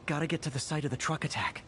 Gotta get to the site of the truck attack.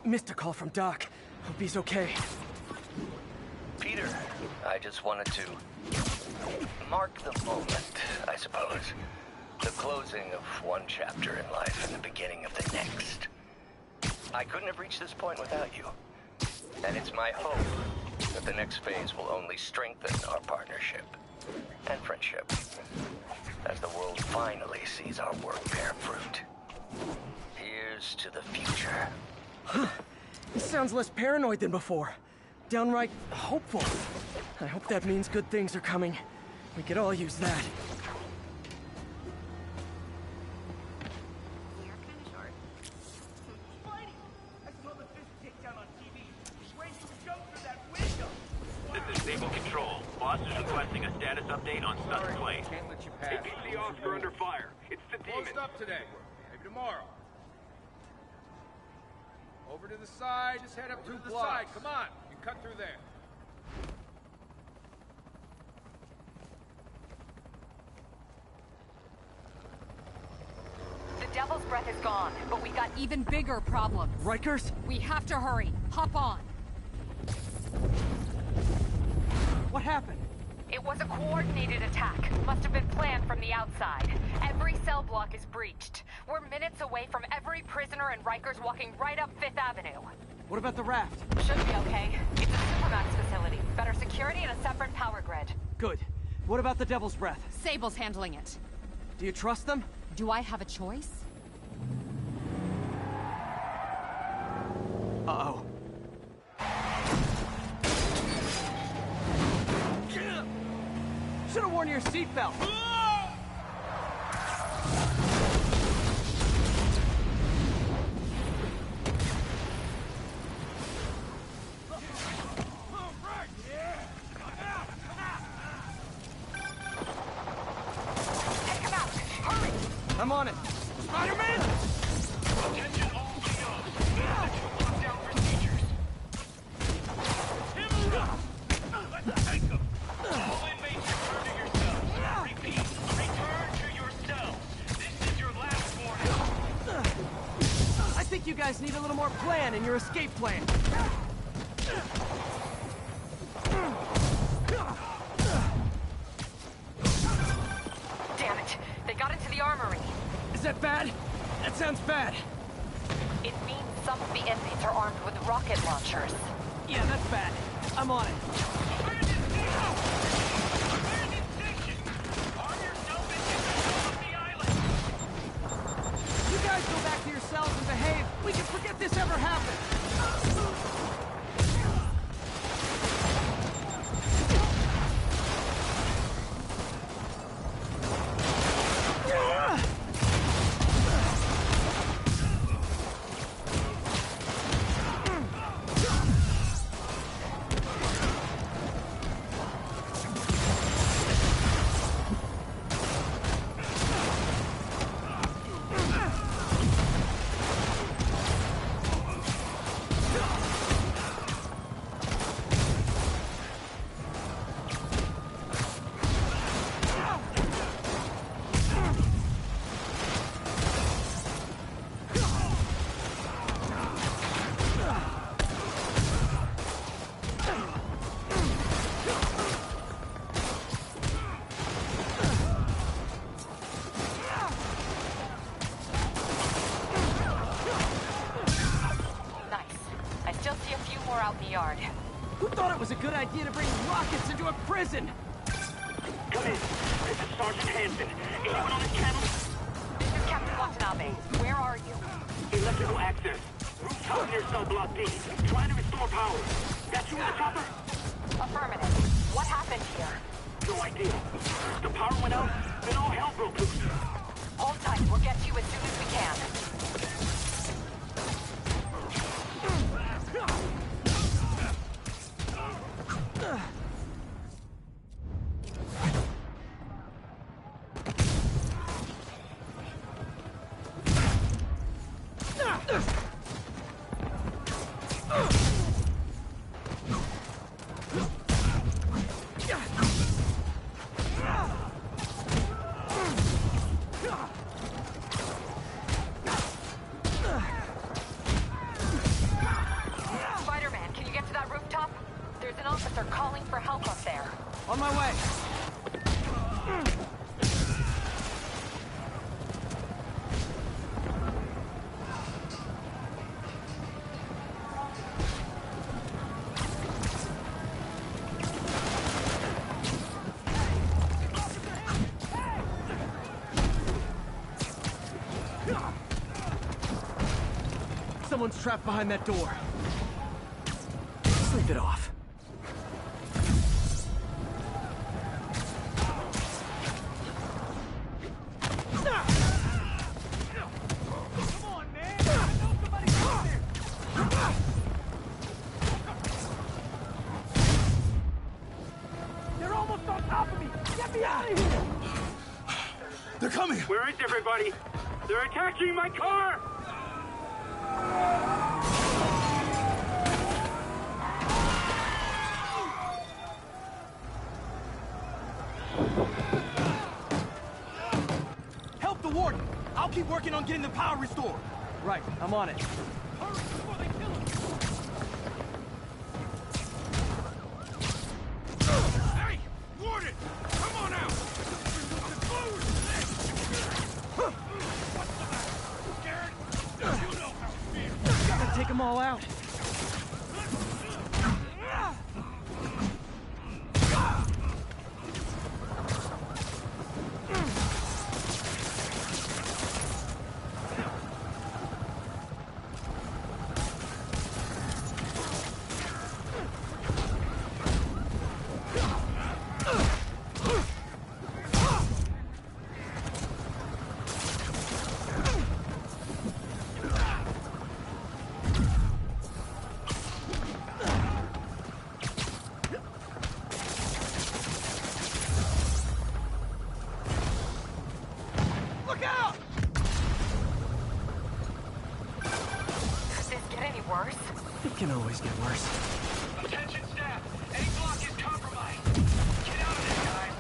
Missed a call from Doc. Hope he's okay. Peter, I just wanted to mark the moment, I suppose. The closing of one chapter in life and the beginning of the next. I couldn't have reached this point without you. And it's my hope that the next phase will only strengthen our partnership and friendship as the world finally sees our work bear fruit. Here's to the future. He sounds less paranoid than before. Downright hopeful. I hope that means good things are coming. We could all use that. You're kind of short. Spidey! I saw the fish takedown on TV. Wait, you jumped through that window! This is Stable Control. Boss is requesting a status update on Sutton Place. Can't let you pass. APC Oscar under fire. It's the demon. Closed up today. Maybe tomorrow. Over to the side. Just head up to the side. Come on. You cut through there. The Devil's Breath is gone, but we got even bigger problems. Rikers? We have to hurry. Hop on. What happened? It was a coordinated attack. Must have been planned from the outside. Every cell block is breached. We're minutes away from every prisoner and Rikers walking right up Fifth Avenue. What about the raft? Should be okay. It's a Supermax facility. Better security and a separate power grid. Good. What about the Devil's Breath? Sable's handling it. Do you trust them? Do I have a choice? Uh-oh. Should've worn your seatbelt. Take him out! Hurry! I'm on it. Spider-Man! Attention all POs. Lockdown procedures. Let's take them. All inmates return to your cells. Repeat, return to your cells. This is your last warning. I think you guys need a little more plan in your escape plan. Damn it! They got into the armory. Is that bad? That sounds bad. It means some of the inmates are armed with rocket launchers. Yeah, that's bad. I'm on it. Abandon station. Arm yourself and get the hell off the island. You guys go back to your cells and behave. We can forget this ever happened. few more out in the yard. Who thought it was a good idea to bring rockets into a prison? Come in. This is Sergeant Hansen. Anyone on this channel? This is Captain Watanabe. Where are you? Electrical access. Rooftop near cell block D. Trying to restore power. That you in the chopper? Affirmative. What happened here? No idea. The power went out, then all hell broke loose. Hold tight. We'll get to you as soon as we can. Spider-Man, can you get to that rooftop? There's an officer calling for help up there. On my way. Someone's trapped behind that door. Sleep it off. Come on, man. I know somebody's out there. They're almost on top of me. Get me out of here. They're coming! Where is everybody? They're attacking my car. Help the warden! I'll keep working on getting the power restored. Right, I'm on it. Hurry before they kill him. Hey! Warden! Come on out! What's the matter? Scared? You know how it feels. Gotta take them all out. Look out! Could this get any worse? It can always get worse. Attention staff! A block is compromised! Get out of there, guys!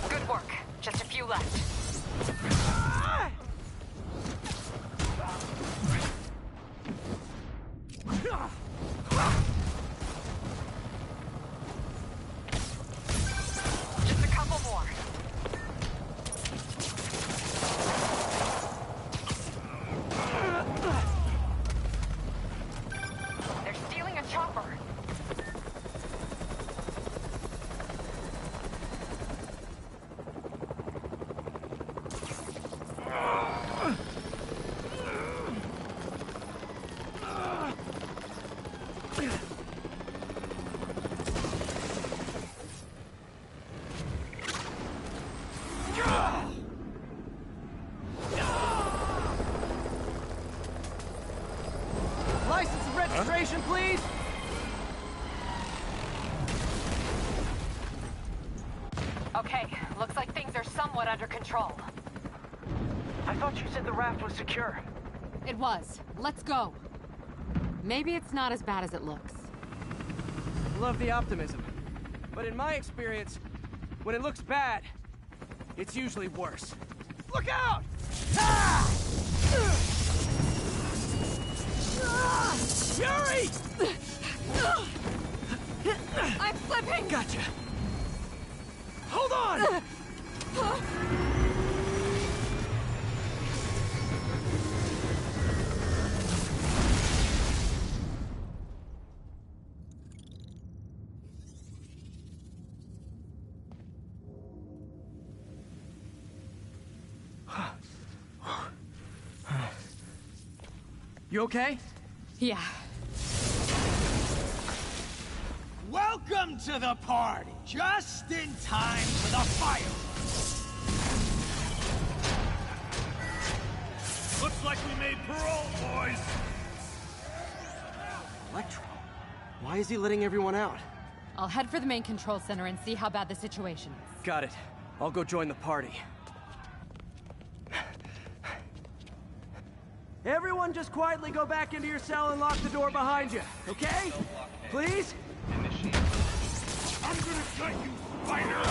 Good work. Just a few left. Just a couple more. They're stealing a chopper. License and registration, please. Okay, looks like things are somewhat under control. I thought you said the raft was secure. It was. Let's go. Maybe it's not as bad as it looks. Love the optimism. But in my experience, when it looks bad, it's usually worse. Look out! Ah! Yuri! I'm slipping! Gotcha. Hold on! You okay? Yeah. Welcome to the party! Just in time for the fireworks! Looks like we made parole, boys. Electro? Why is he letting everyone out? I'll head for the main control center and see how bad the situation is. Got it. I'll go join the party. Everyone just quietly go back into your cell and lock the door behind you, okay? Please? I'm gonna cut you, spider!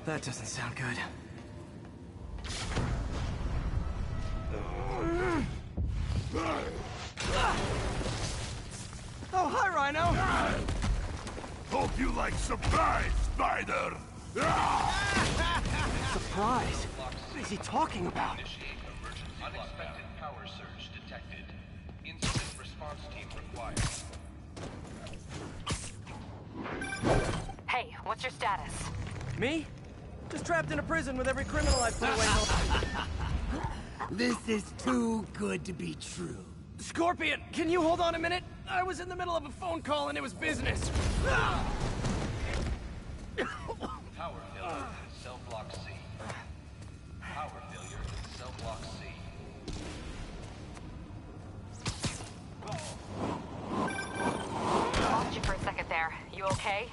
That doesn't sound good. Oh, hi, Rhino! Hope you like surprise, spider! Surprise? What is he talking about? Unexpected power surge detected. Incident response team required. Hey, what's your status? Me? Just trapped in a prison with every criminal I've put away home. This is too good to be true. Scorpion, can you hold on a minute? I was in the middle of a phone call and it was business. Power failure in cell block C. Power failure in cell block C. Lost you for a second there. You okay?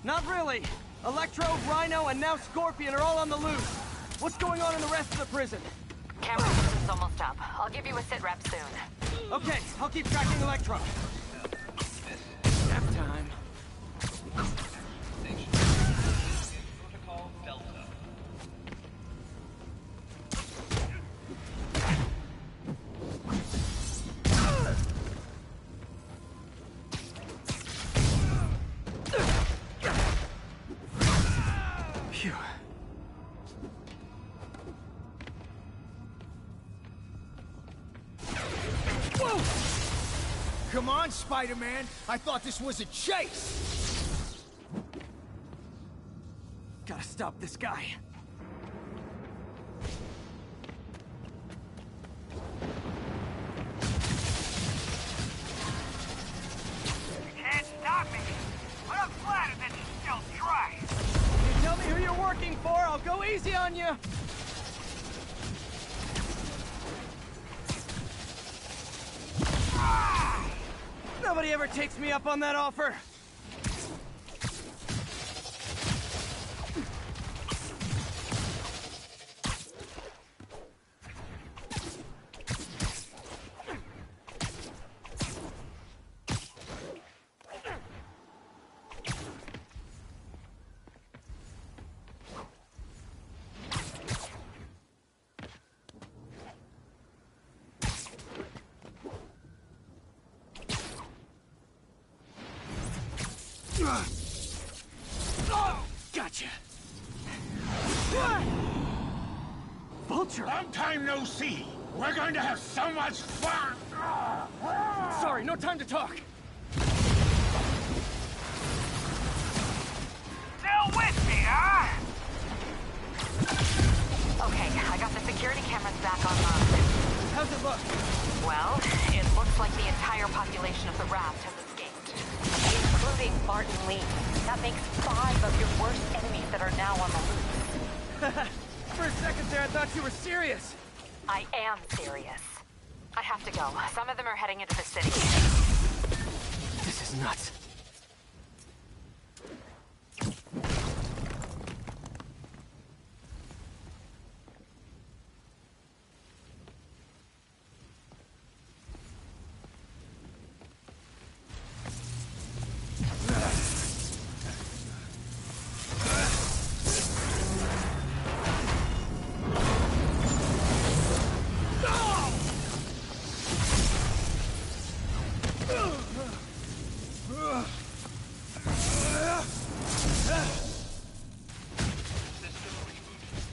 Not really. Electro, Rhino, and now Scorpion are all on the loose. What's going on in the rest of the prison? Camera system's almost up. I'll give you a sit rep soon. Okay, I'll keep tracking Electro. Nap time. Protocol Delta. Phew. Whoa! Come on, Spider-Man! I thought this was a chase! Gotta stop this guy. You can't stop me! But I'm flattered that you still try! You tell me who you're working for, I'll go easy on you. Nobody ever takes me up on that offer. Gotcha. Vulture! Long time no see. We're going to have so much fun. Sorry, no time to talk. Still with me, huh? Okay, I got the security cameras back online. How's it look? Well, it looks like the entire population of the raft has escaped, including Martin Lee. That makes 5 of your worst enemies that are now on the loose. For a second there, I thought you were serious. I am serious. I have to go. Some of them are heading into the city. This is nuts.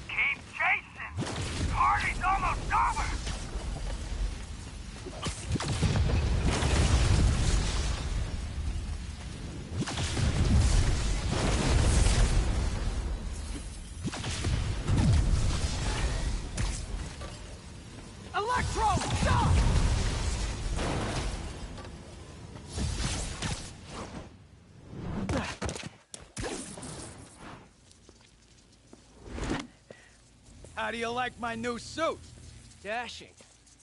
Keep chasing! Party's almost over! Electro! Stop! How do you like my new suit? Dashing.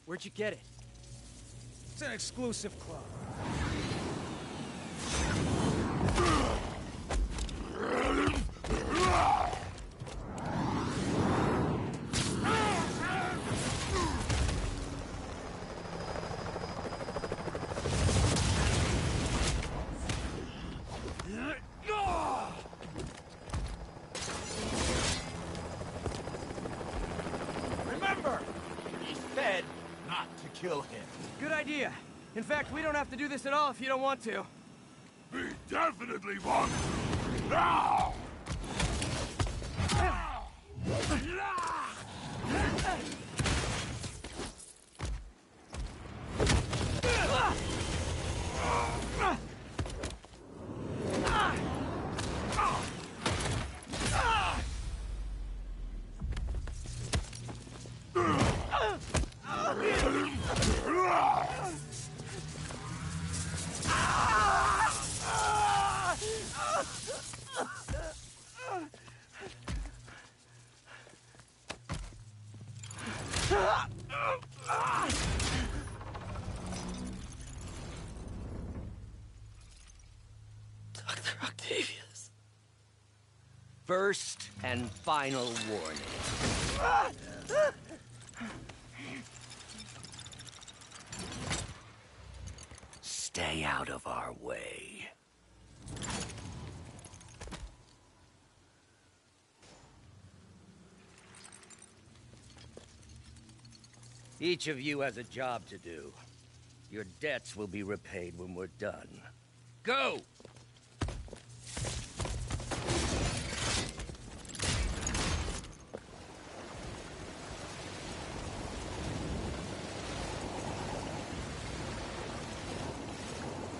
Where'd you get it? It's an exclusive club. Remember, he said not to kill him. Good idea. In fact, we don't have to do this at all if you don't want to. We definitely want to. Now! Dr. Octavius. First and final warning. Stay out of our way. Each of you has a job to do. Your debts will be repaid when we're done. Go!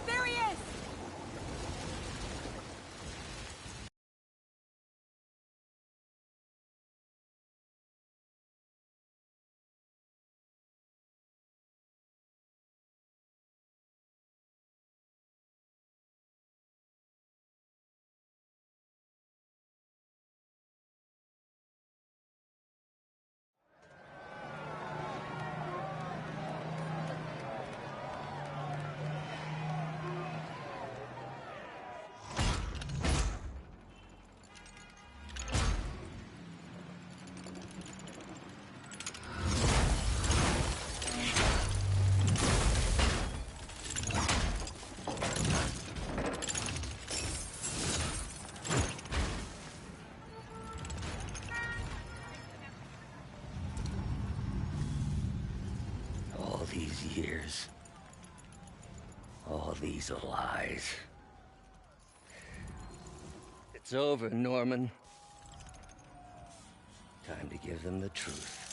There he is! All these years. All these lies. It's over, Norman. Time to give them the truth.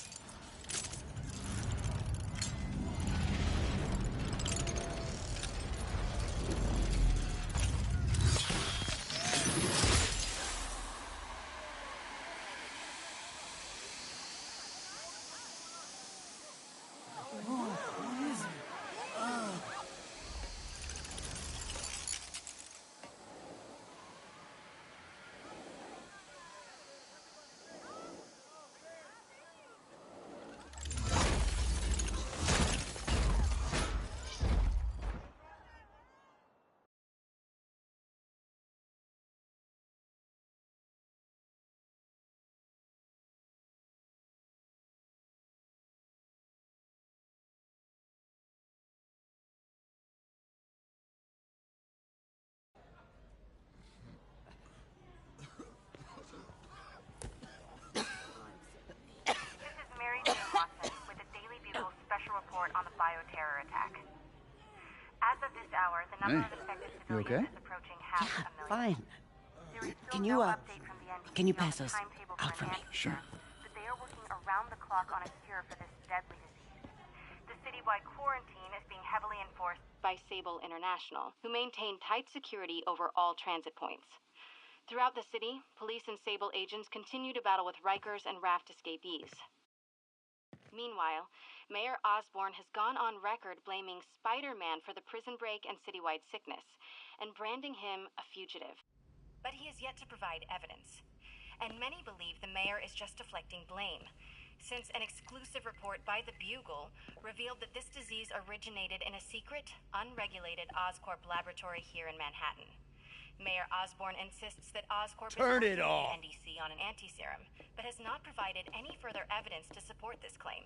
On the bioterror attack. As of this hour, the number of infected civilians is approaching half a million. Fine. There is still Can no you, update from the NDC can you on pass the those timetable out for me? an Sure. but they are working around the clock on a cure for this deadly disease. The citywide quarantine is being heavily enforced by Sable International, who maintain tight security over all transit points. Throughout the city, police and Sable agents continue to battle with Rikers and Raft escapees. Meanwhile, Mayor Osborn has gone on record blaming Spider-Man for the prison break and citywide sickness, and branding him a fugitive. But he has yet to provide evidence. And many believe the mayor is just deflecting blame, since an exclusive report by the Bugle revealed that this disease originated in a secret, unregulated Oscorp laboratory here in Manhattan. Mayor Osborn insists that Oscorp is working with the NDC on an anti-serum, but has not provided any further evidence to support this claim.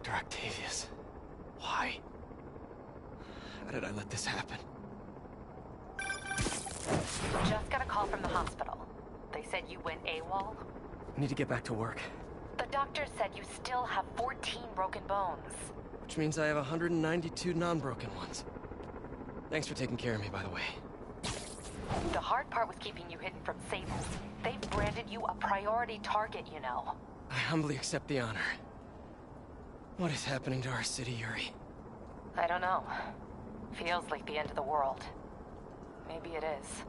Dr. Octavius. Why? How did I let this happen? Just got a call from the hospital. They said you went AWOL. I need to get back to work. The doctor said you still have 14 broken bones. Which means I have 192 non-broken ones. Thanks for taking care of me, by the way. The hard part was keeping you hidden from Sable. They've branded you a priority target, you know. I humbly accept the honor. What is happening to our city, Yuri? I don't know. Feels like the end of the world. Maybe it is.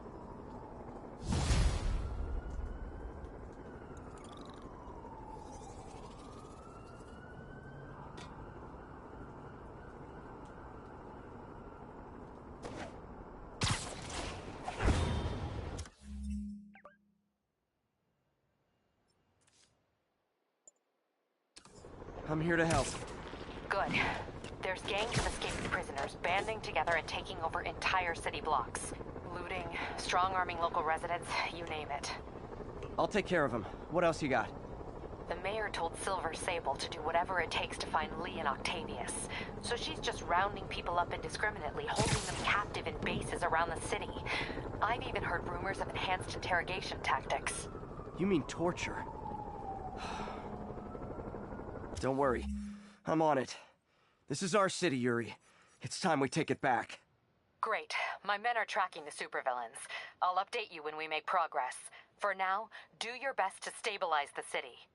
I'm here to help. Good. There's gangs of escaped prisoners banding together and taking over entire city blocks. Looting, strong-arming local residents, you name it. I'll take care of him. What else you got? The mayor told Silver Sable to do whatever it takes to find Lee and Octavius. So she's just rounding people up indiscriminately, holding them captive in bases around the city. I've even heard rumors of enhanced interrogation tactics. You mean torture? Don't worry. I'm on it. This is our city, Yuri. It's time we take it back. Great. My men are tracking the supervillains. I'll update you when we make progress. For now, do your best to stabilize the city.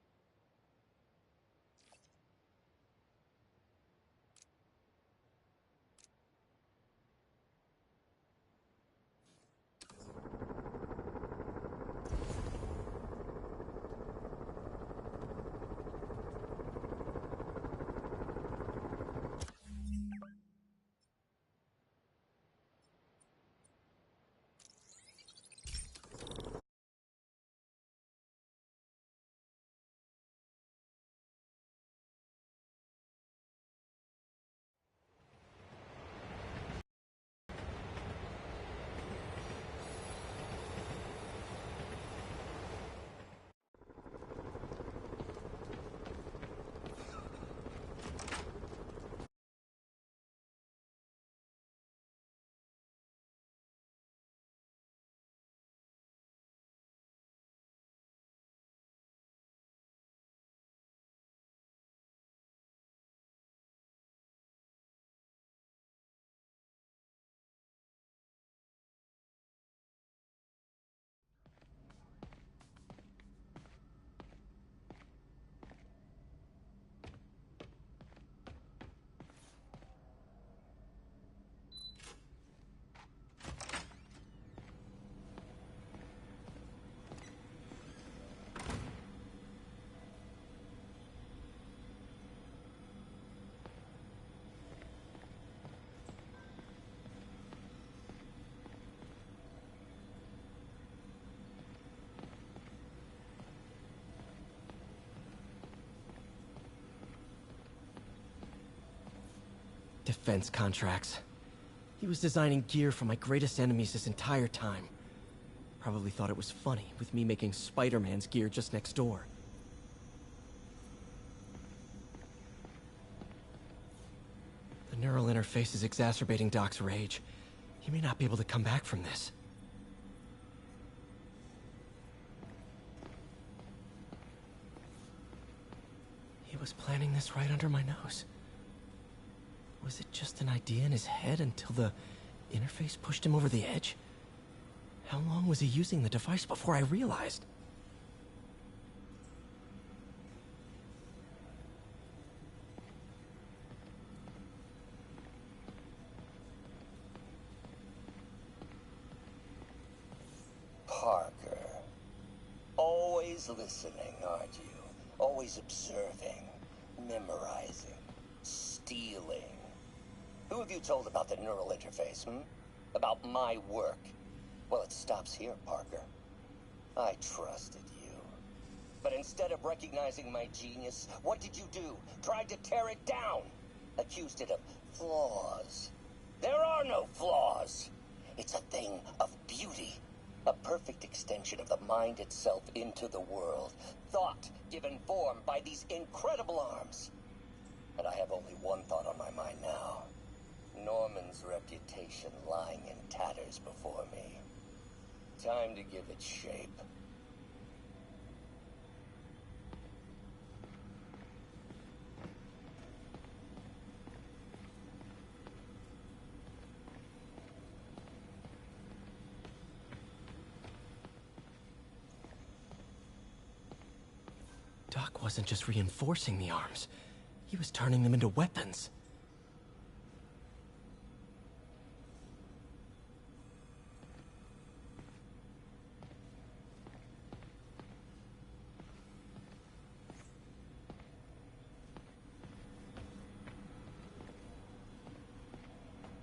defense contracts. He was designing gear for my greatest enemies this entire time. Probably thought it was funny, with me making Spider-Man's gear just next door. The neural interface is exacerbating Doc's rage. He may not be able to come back from this. He was planning this right under my nose. Was it just an idea in his head until the interface pushed him over the edge? How long was he using the device before I realized? Parker. Always listening, aren't you? Always observing, memorizing, stealing. Who have you told about the neural interface, About my work? Well, it stops here, Parker. I trusted you. But instead of recognizing my genius, what did you do? Tried to tear it down. Accused it of flaws. There are no flaws. It's a thing of beauty. A perfect extension of the mind itself into the world. Thought given form by these incredible arms. And I have only one thought on my mind now. Norman's reputation lying in tatters before me. Time to give it shape. Doc wasn't just reinforcing the arms. He was turning them into weapons.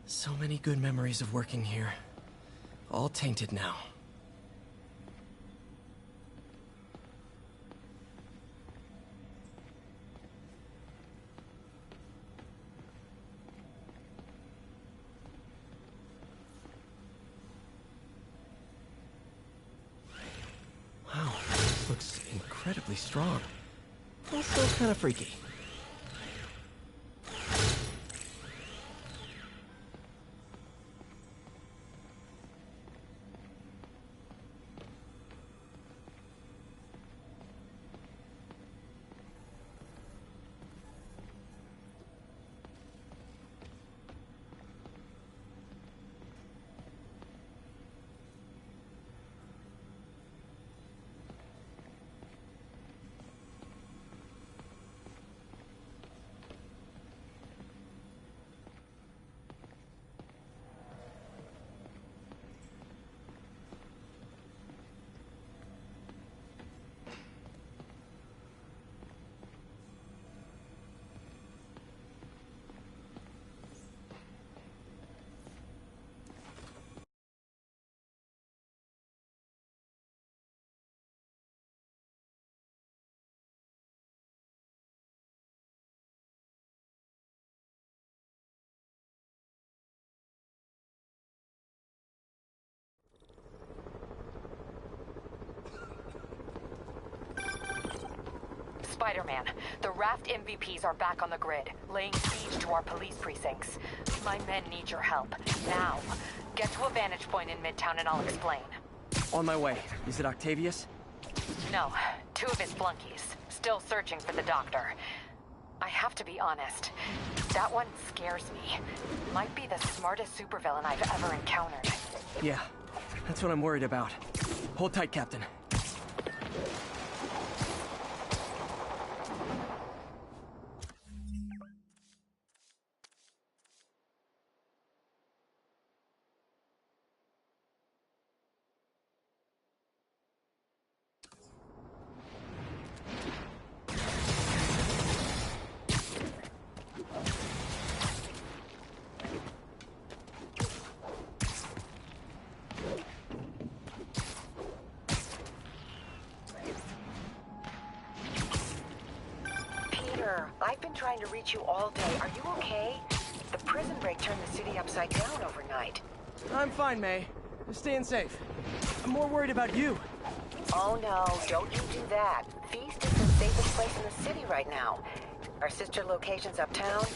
So many good memories of working here. All tainted now. Wow, this looks incredibly strong. Also kind of freaky. Spider-Man, the Raft MVPs are back on the grid, laying siege to our police precincts. My men need your help, now. Get to a vantage point in Midtown and I'll explain. On my way. Is it Octavius? No, 2 of his flunkies. Still searching for the doctor. I have to be honest. That one scares me. Might be the smartest supervillain I've ever encountered. Yeah, that's what I'm worried about. Hold tight, Captain. I've been trying to reach you all day. Are you okay? The prison upside down overnight. I'm fine, May. Just staying safe. I'm more worried about you. Oh no, don't you do that. Feast is the safest place in the city right now. Our sister locations uptown,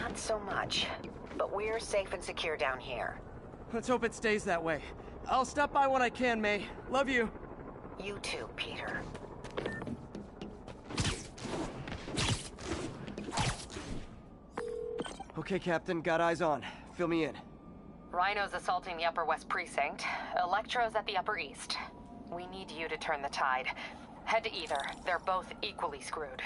not so much. But we're safe and secure down here. Let's hope it stays that way. I'll stop by when I can, May. Love you. You too, Peter. Okay, Captain. Got eyes on. Fill me in. Rhino's assaulting the Upper West Precinct. Electro's at the Upper East. We need you to turn the tide. Head to either. They're both equally screwed.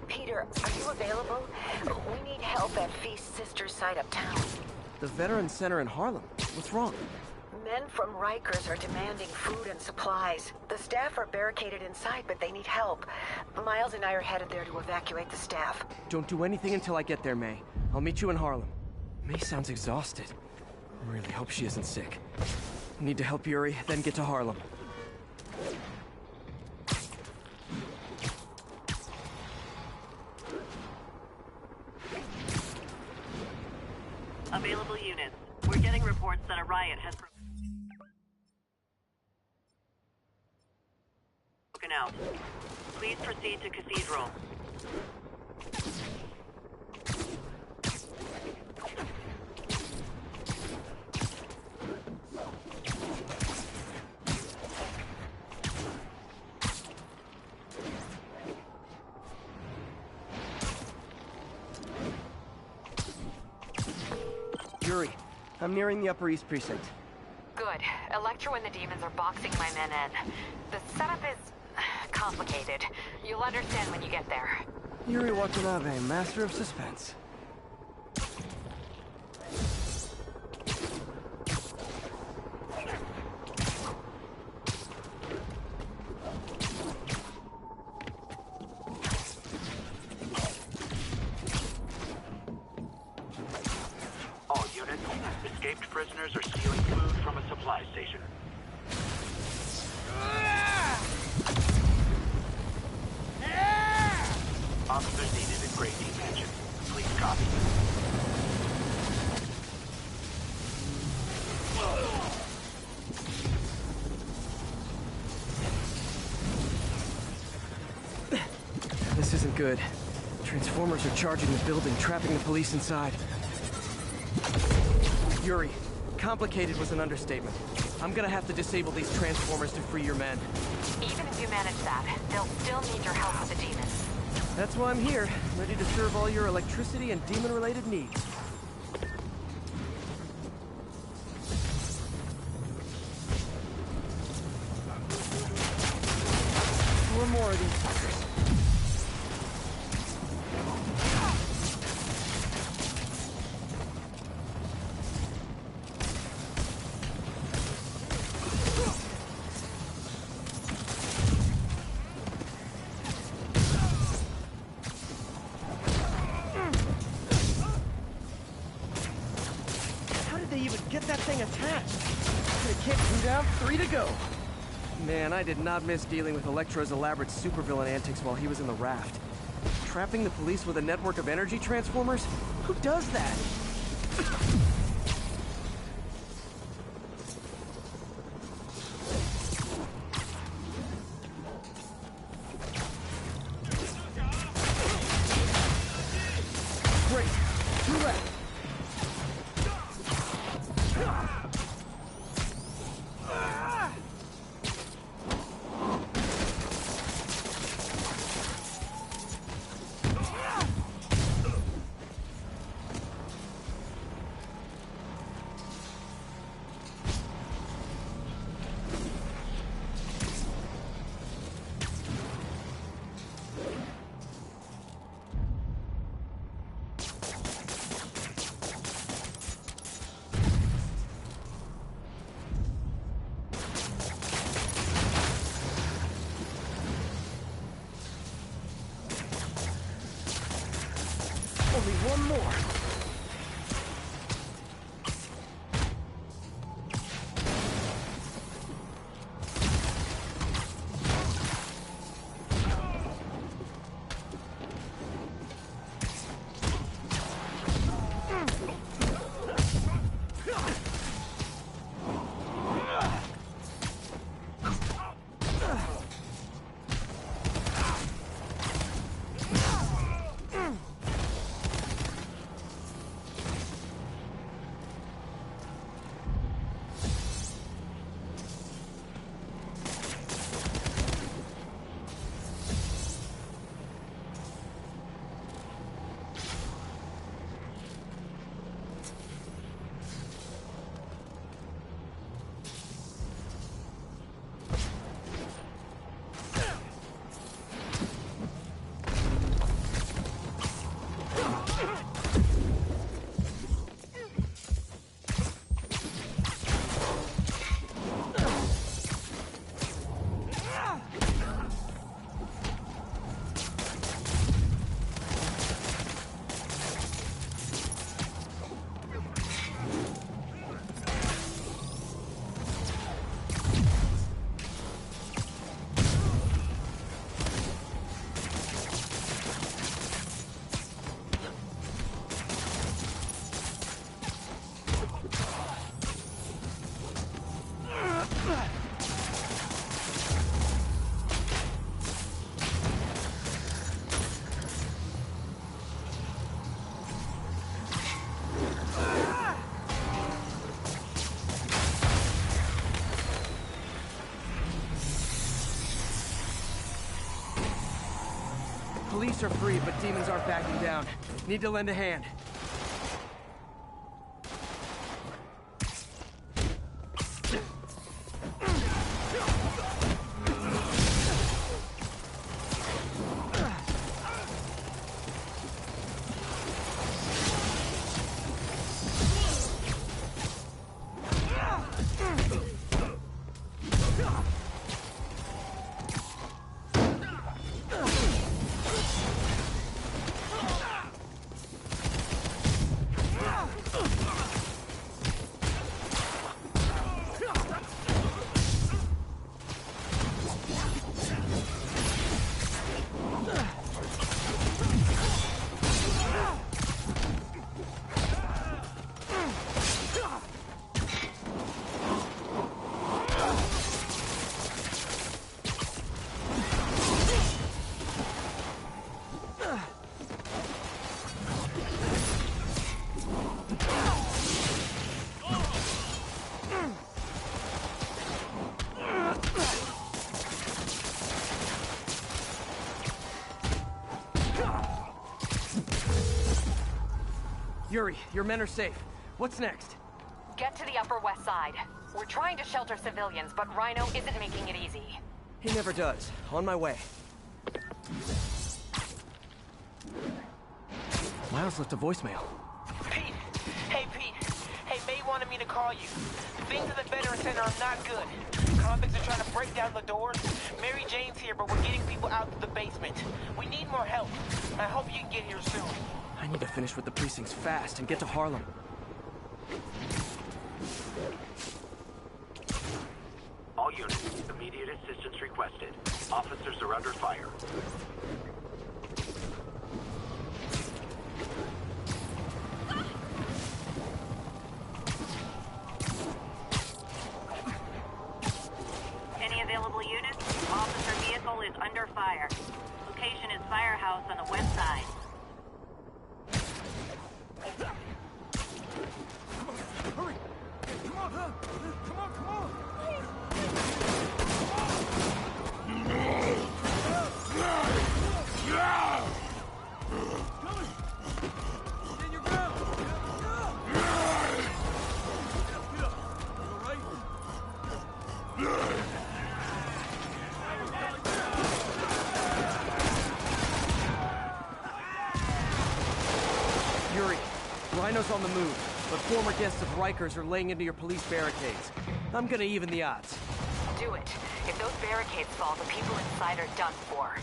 Peter, are you available? We need help at Feast's sister's site uptown. The Veterans Center in Harlem. What's wrong? Men from Rikers are demanding food and supplies. The staff are barricaded inside, but they need help. Miles and I are headed there to evacuate the staff. Don't do anything until I get there, May. I'll meet you in Harlem. May sounds exhausted. I really hope she isn't sick. Need to help Yuri, then get to Harlem. Available units. We're getting reports that a riot has broken out. Please proceed to Cathedral. Yuri, I'm nearing the Upper East Precinct. Good. Electro and the demons are boxing my men in. The setup is complicated. You'll understand when you get there. Yuri Watanabe, master of suspense. All units, escaped prisoners are stealing food from a supply station. Officers needed at Great Deep Mansion. Please copy. This isn't good. Transformers are charging the building, trapping the police inside. Yuri, complicated was an understatement. I'm gonna have to disable these transformers to free your men. Even if you manage that, they'll still need your help with the demons. That's why I'm here, ready to serve all your electricity and demon-related needs. Four more of these suckers. Get that thing attached. It can't come down. 3 to go. Man, I did not miss dealing with Electro's elaborate supervillain antics while he was in the raft. Trapping the police with a network of energy transformers? Who does that? Great. 2 left. Only one more. Police are free, but demons aren't backing down. Need to lend a hand. Yuri, your men are safe. What's next? Get to the Upper West Side. We're trying to shelter civilians, but Rhino isn't making it easy. He never does. On my way. Miles left a voicemail. Pete! Hey, Pete. Hey, May wanted me to call you. Things at the Veteran Center are not good. Convicts are trying to break down the doors. Mary Jane's here, but we're getting people out to the basement. We need more help. I hope you can get here soon. I need to finish with the precincts fast and get to Harlem. All units, immediate assistance requested. Officers are under fire. Any available units? Officer vehicle is under fire. Location is Firehouse on the west side. Hurry! Come on! Come on, come on! Coming! Stand your ground! Get up! All right? Yuri, Rhino's on the move. But former guests of Riker's are laying into your police barricades. I'm gonna even the odds. Do it. If those barricades fall, the people inside are done for.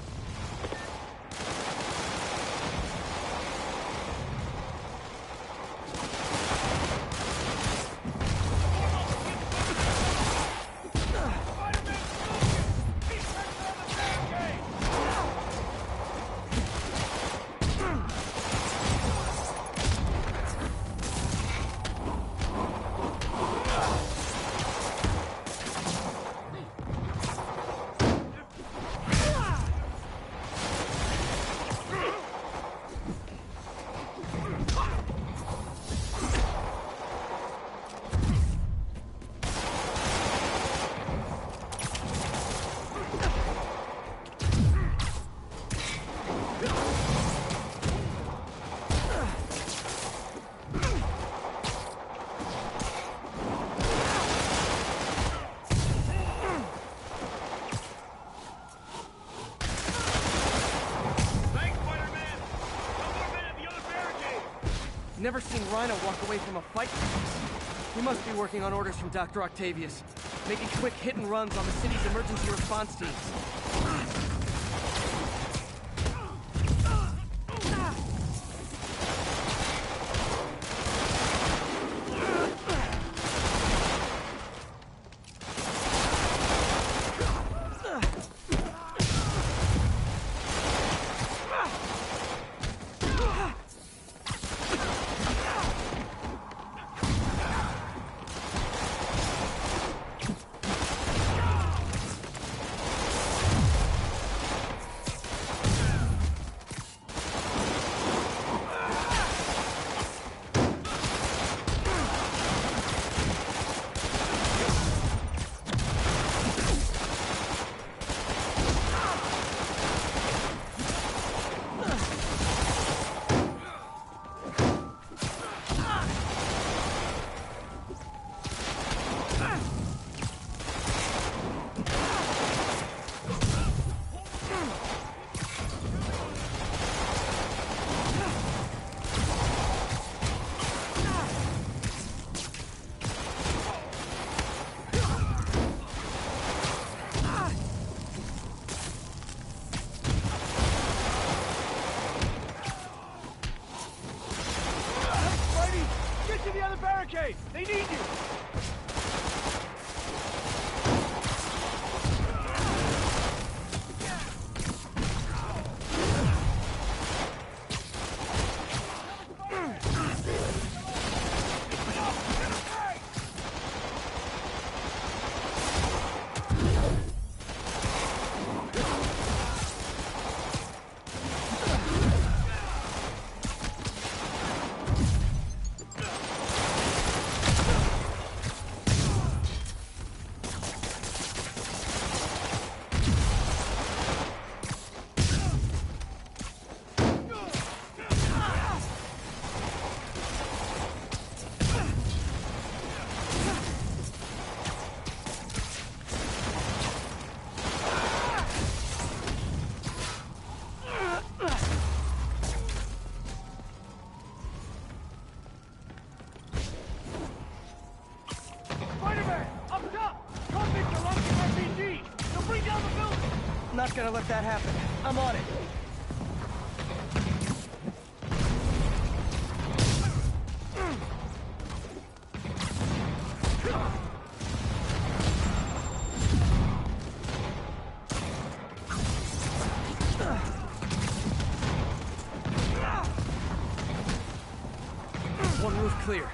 Never seen Rhino walk away from a fight. He must be working on orders from Dr. Octavius, making quick hit and runs on the city's emergency response teams. to the other barricade! They need you! Not gonna let that happen. I'm on it. One roof clear.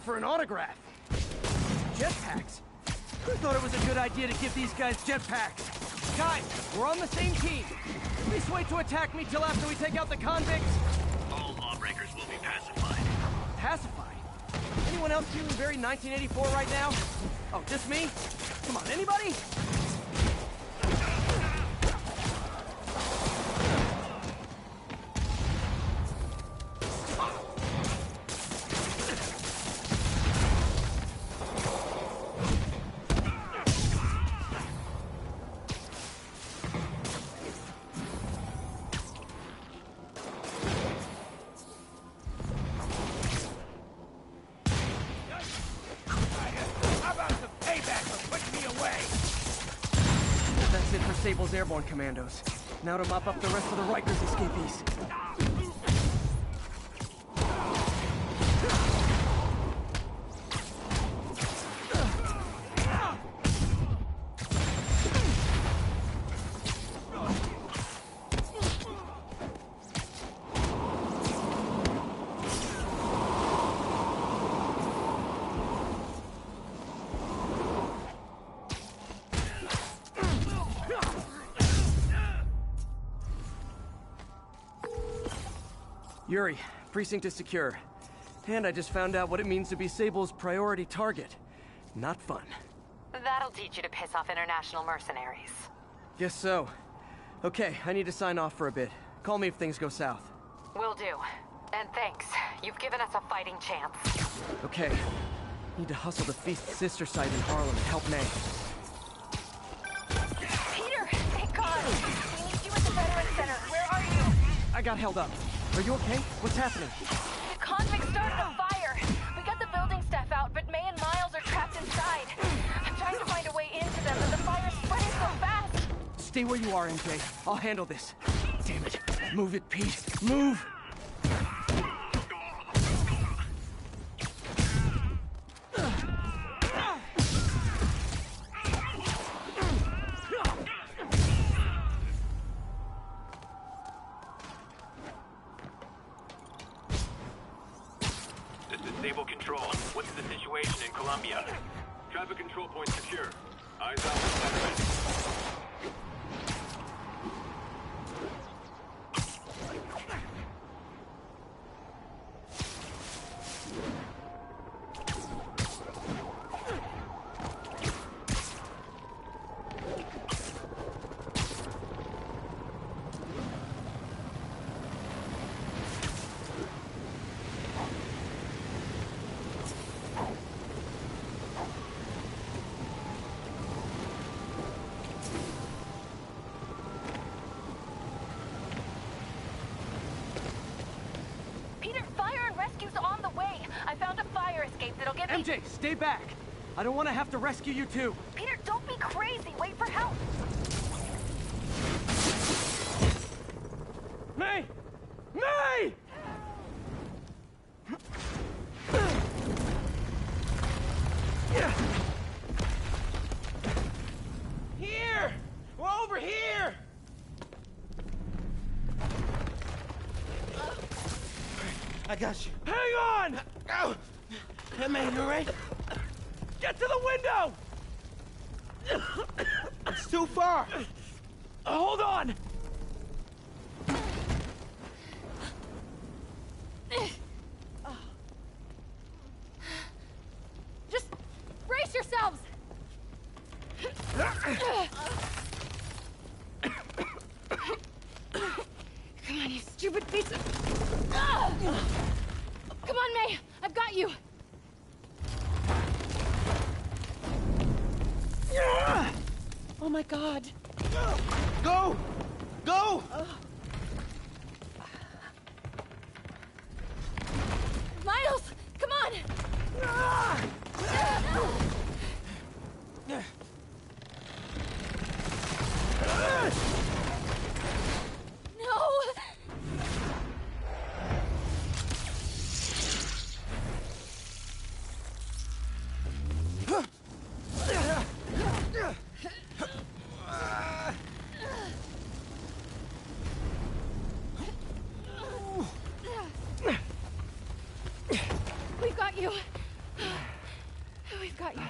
For an autograph. Jetpacks? Who thought it was a good idea to give these guys jetpacks? Guys, we're on the same team. Please wait to attack me till after we take out the convicts. All lawbreakers will be pacified. Pacified? Anyone else feeling very 1984 right now? Oh, just me? Come on, anybody? Sable's airborne commandos. Now to mop up the rest of the Rikers escapees. Yuri, precinct is secure. And I just found out what it means to be Sable's priority target. Not fun. That'll teach you to piss off international mercenaries. Guess so. Okay, I need to sign off for a bit. Call me if things go south. Will do. And thanks. You've given us a fighting chance. Okay. Need to hustle to Feast's sister site in Harlem and help May. Peter! Thank God! We need you at the Veterans Center. Where are you? I got held up. Are you okay? What's happening? The convicts started a fire. We got the building staff out, but May and Miles are trapped inside. I'm trying to find a way into them, but the fire's spreading so fast. Stay where you are, MJ. I'll handle this. Damn it. Move it, Pete. Move! Sable Control. What's the situation in Columbia? Traffic control point secure. Eyes out for settlement. MJ, stay back! I don't want to have to rescue you too! Peter, don't be crazy! Wait for help! May! May! Here! We're over here! I got you. Hang on! Ow! Hey, man, you alright? Get to the window! It's too far! Hold on! Just brace yourselves! Come on, you stupid piece of... Come on, May! I've got you! Oh my god. Go! Go! Miles! Come on! No! We've got you. We've got you.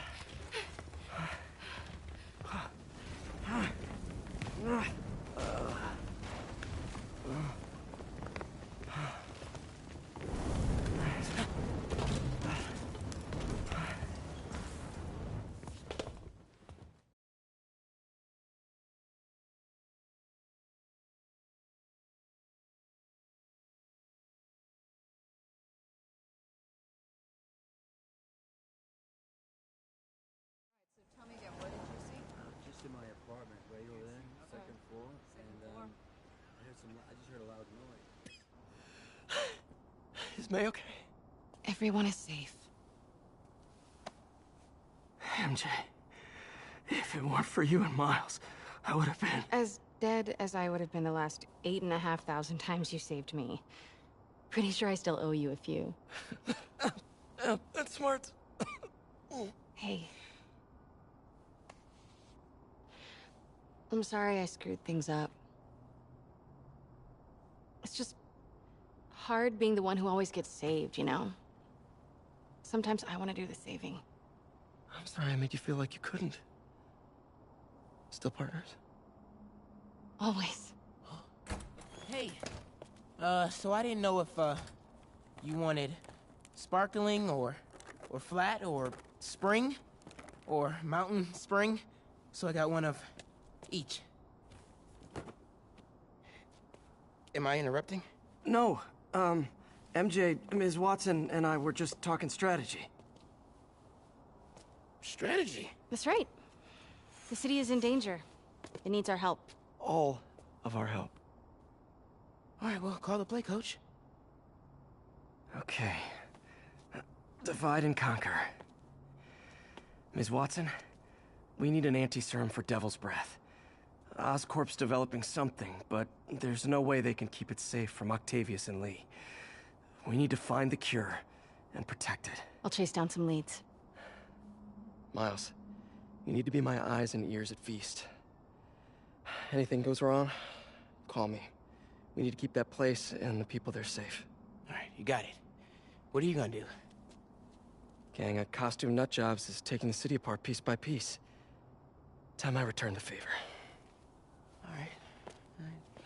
Tell me again, what did you see? Just in my apartment, right over there, second floor. I just heard a loud noise. Is May okay? Everyone is safe. MJ, if it weren't for you and Miles, I would have been... As dead as I would have been the last 8,500 times you saved me. Pretty sure I still owe you a few. That's smart. Hey. I'm sorry I screwed things up. It's just hard being the one who always gets saved, you know? Sometimes I want to do the saving. I'm sorry I made you feel like you couldn't. Still partners? Always. Hey. So I didn't know if, you wanted sparkling or flat or spring or mountain spring. So I got one of each. Am I interrupting? No, MJ, Ms. Watson and I were just talking strategy. Strategy? That's right. The city is in danger. It needs our help. All of our help. All right, well, call the play, coach. Okay. Divide and conquer. Ms. Watson, we need an anti-serum for Devil's Breath. Oscorp's developing something, but there's no way they can keep it safe from Octavius and Lee. We need to find the cure and protect it. I'll chase down some leads. Miles, you need to be my eyes and ears at Feast. Anything goes wrong, call me. We need to keep that place and the people there safe. All right, you got it. What are you gonna do? Gang of costume nutjobs is taking the city apart piece by piece. Time I return the favor. Alright.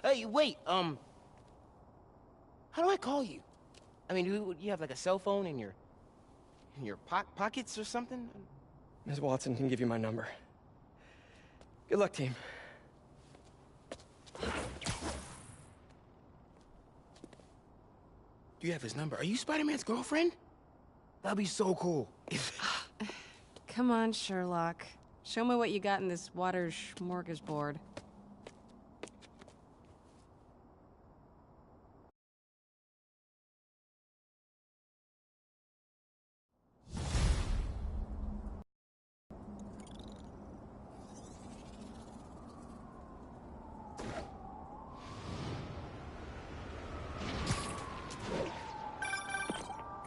Hey, wait, how do I call you? I mean, you have like a cell phone in your pockets or something? Ms. Watson can give you my number. Good luck, team. You have his number. Are you Spider-Man's girlfriend? That'd be so cool. Come on, Sherlock. Show me what you got in this water smorgasbord.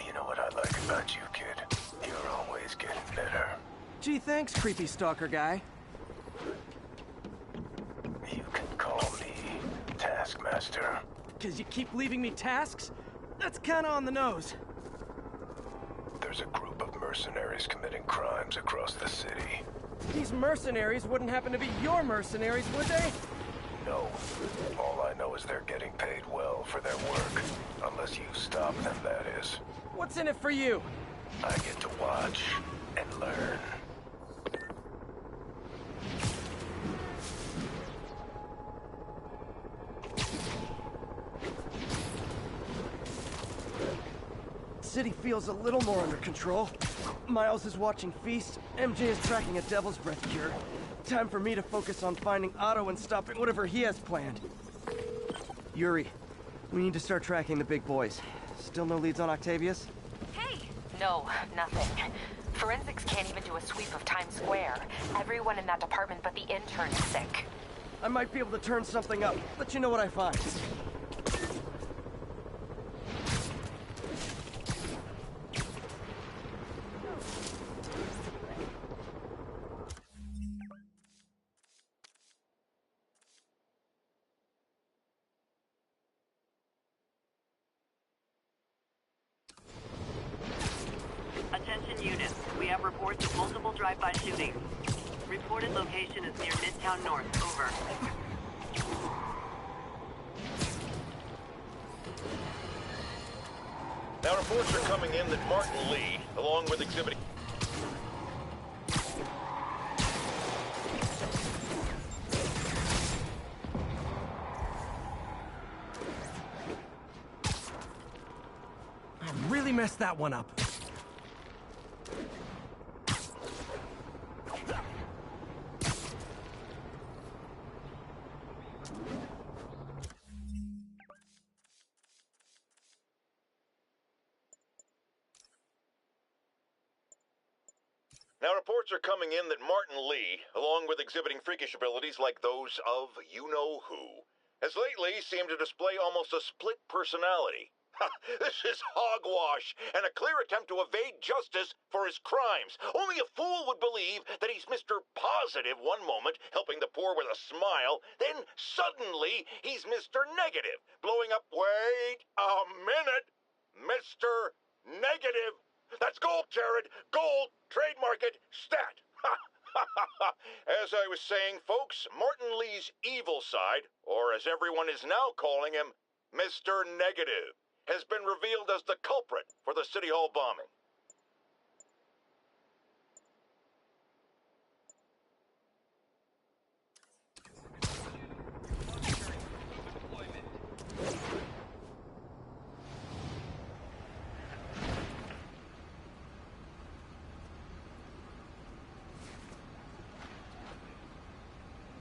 You know what I like about you, kid? You're always getting better. Gee, thanks, creepy stalker guy. You can call me Taskmaster. 'Cause you keep leaving me tasks? That's kinda on the nose. There's a group of mercenaries committing crimes across the city. These mercenaries wouldn't happen to be your mercenaries, would they? No. All I know is they're getting paid well for their work. Unless you stop them, that is. What's in it for you? I get to watch and learn. City feels a little more under control. Miles is watching Feast. MJ is tracking a Devil's Breath cure. Time for me to focus on finding Otto and stopping whatever he has planned. Yuri, we need to start tracking the big boys. Still no leads on Octavius? Hey! No, nothing. Forensics can't even do a sweep of Times Square. Everyone in that department but the intern is sick. I might be able to turn something up. Let you know what I find. Attention units. We have reports of multiple drive-by shootings. Reported location is near Midtown North. Over. Now reports are coming in that Martin Lee, along with exhibiting... I really messed that one up. Now reports are coming in that Martin Lee, along with exhibiting freakish abilities like those of you-know-who, has lately seemed to display almost a split personality. This is hogwash and a clear attempt to evade justice for his crimes. Only a fool would believe that he's Mr. Positive one moment, helping the poor with a smile, then suddenly he's Mr. Negative, blowing up... Wait a minute! Mr. Negative! That's gold, Jared! Gold! Trademark it! Stat! As I was saying, folks, Martin Lee's evil side, or as everyone is now calling him, Mr. Negative, has been revealed as the culprit for the City Hall bombing.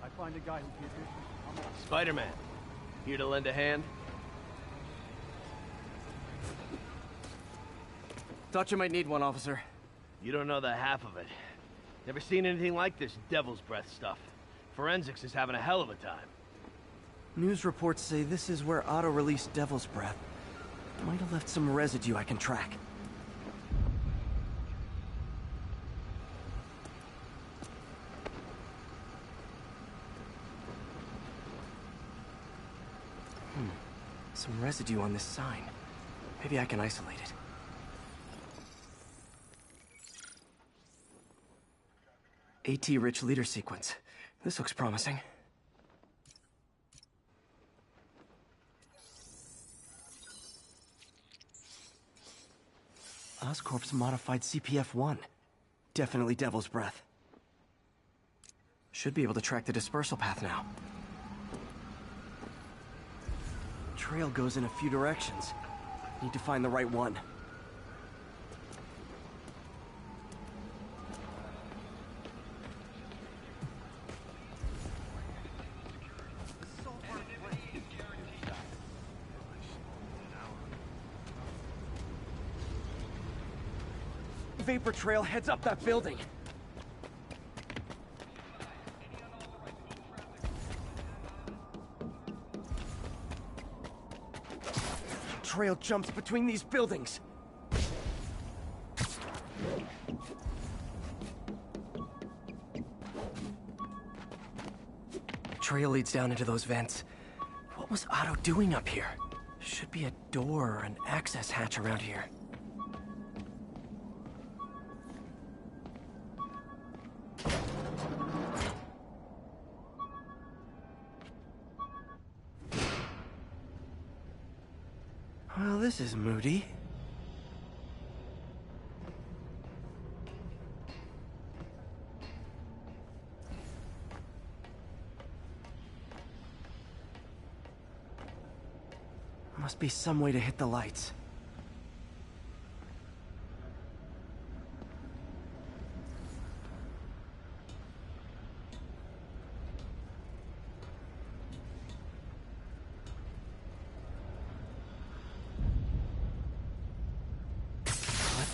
I find a guy who can do it. Spider-Man, here to lend a hand? Thought you might need one, officer. You don't know the half of it. Never seen anything like this Devil's Breath stuff. Forensics is having a hell of a time. News reports say this is where Otto released Devil's Breath. Might have left some residue I can track. Some residue on this sign. Maybe I can isolate it. AT-rich leader sequence. This looks promising. Oscorp's modified CPF-1. Definitely Devil's Breath. Should be able to track the dispersal path now. Trail goes in a few directions. Need to find the right one. Vapor trail heads up that building. Trail jumps between these buildings. Trail leads down into those vents. What was Otto doing up here? Should be a door or an access hatch around here. Well, this is moody. Must be some way to hit the lights.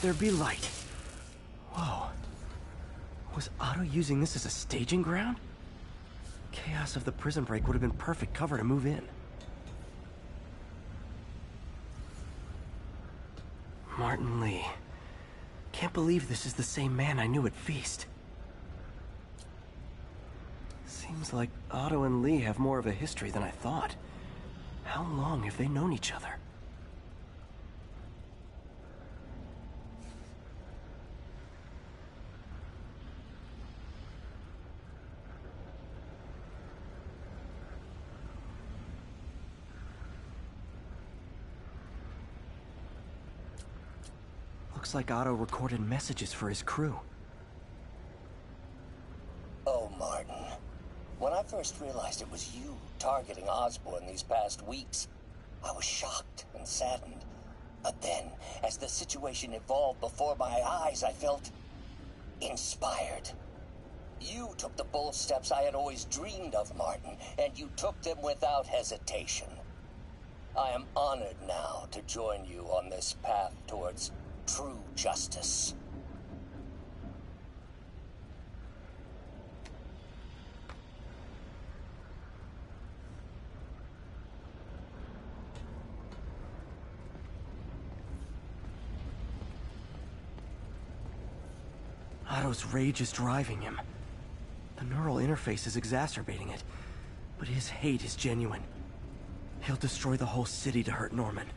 There be light. Whoa. Was Otto using this as a staging ground? Chaos of the prison break would have been perfect cover to move in. Martin Lee. Can't believe this is the same man I knew at Feast. Seems like Otto and Lee have more of a history than I thought. How long have they known each other? Looks like Otto recorded messages for his crew. Oh, Martin. When I first realized it was you targeting Osborn these past weeks, I was shocked and saddened. But then, as the situation evolved before my eyes, I felt inspired. You took the bold steps I had always dreamed of, Martin, and you took them without hesitation. I am honored now to join you on this path towards true justice. Otto's rage is driving him. The neural interface is exacerbating it, but his hate is genuine. He'll destroy the whole city to hurt Norman.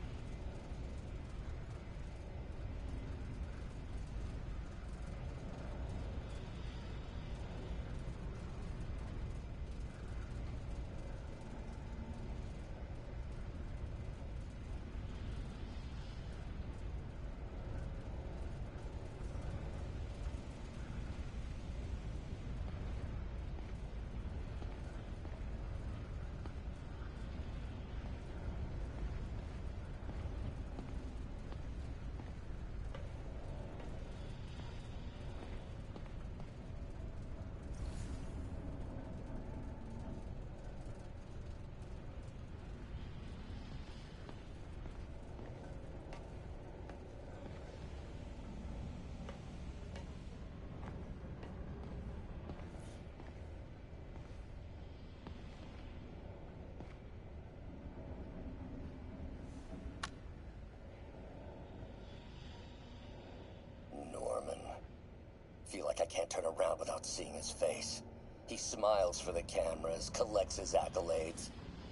Feel like I can't turn around without seeing his face. He smiles for the cameras, collects his accolades,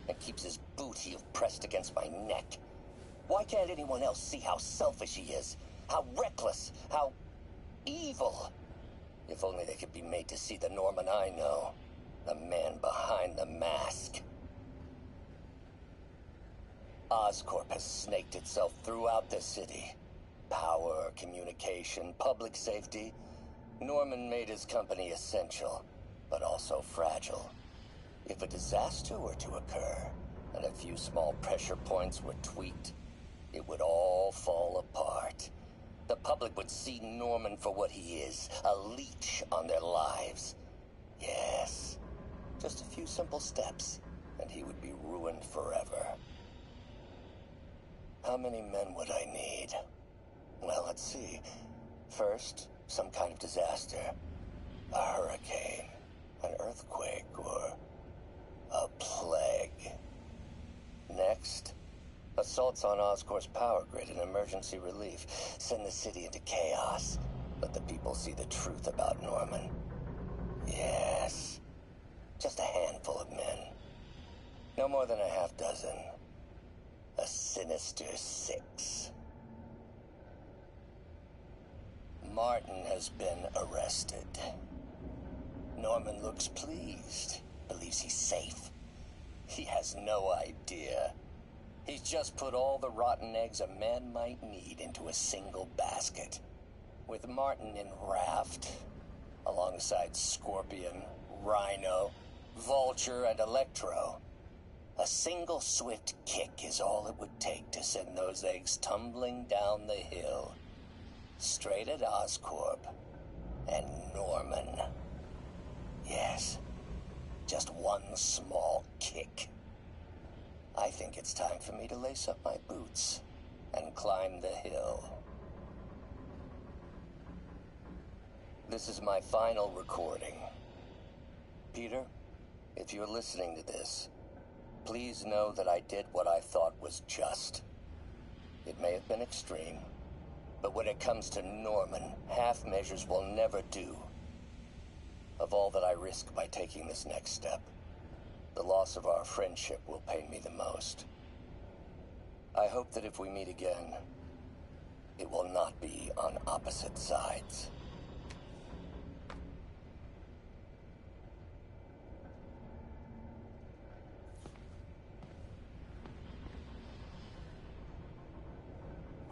and keeps his boot heel pressed against my neck. Why can't anyone else see how selfish he is? How reckless, how evil? If only they could be made to see the Norman I know. The man behind the mask. Oscorp has snaked itself throughout the city. Power, communication, public safety. Norman made his company essential, but also fragile. If a disaster were to occur, and a few small pressure points were tweaked, it would all fall apart. The public would see Norman for what he is, a leech on their lives. Yes, just a few simple steps, and he would be ruined forever. How many men would I need? Well, let's see. First, some kind of disaster. A hurricane, an earthquake, or a plague. Next, assaults on Oscorp's power grid and emergency relief. Send the city into chaos. Let the people see the truth about Norman. Yes, just a handful of men. No more than a half dozen. A sinister 6. Martin has been arrested. Norman looks pleased, believes he's safe. He has no idea. He's just put all the rotten eggs a man might need into a single basket. With Martin in raft, alongside Scorpion, Rhino, Vulture, and Electro, a single swift kick is all it would take to send those eggs tumbling down the hill. Straight at Oscorp and Norman. Yes, just one small kick. I think it's time for me to lace up my boots and climb the hill. This is my final recording. Peter, if you're listening to this, please know that I did what I thought was just. It may have been extreme, but when it comes to Norman, half measures will never do. Of all that I risk by taking this next step, the loss of our friendship will pain me the most. I hope that if we meet again, it will not be on opposite sides.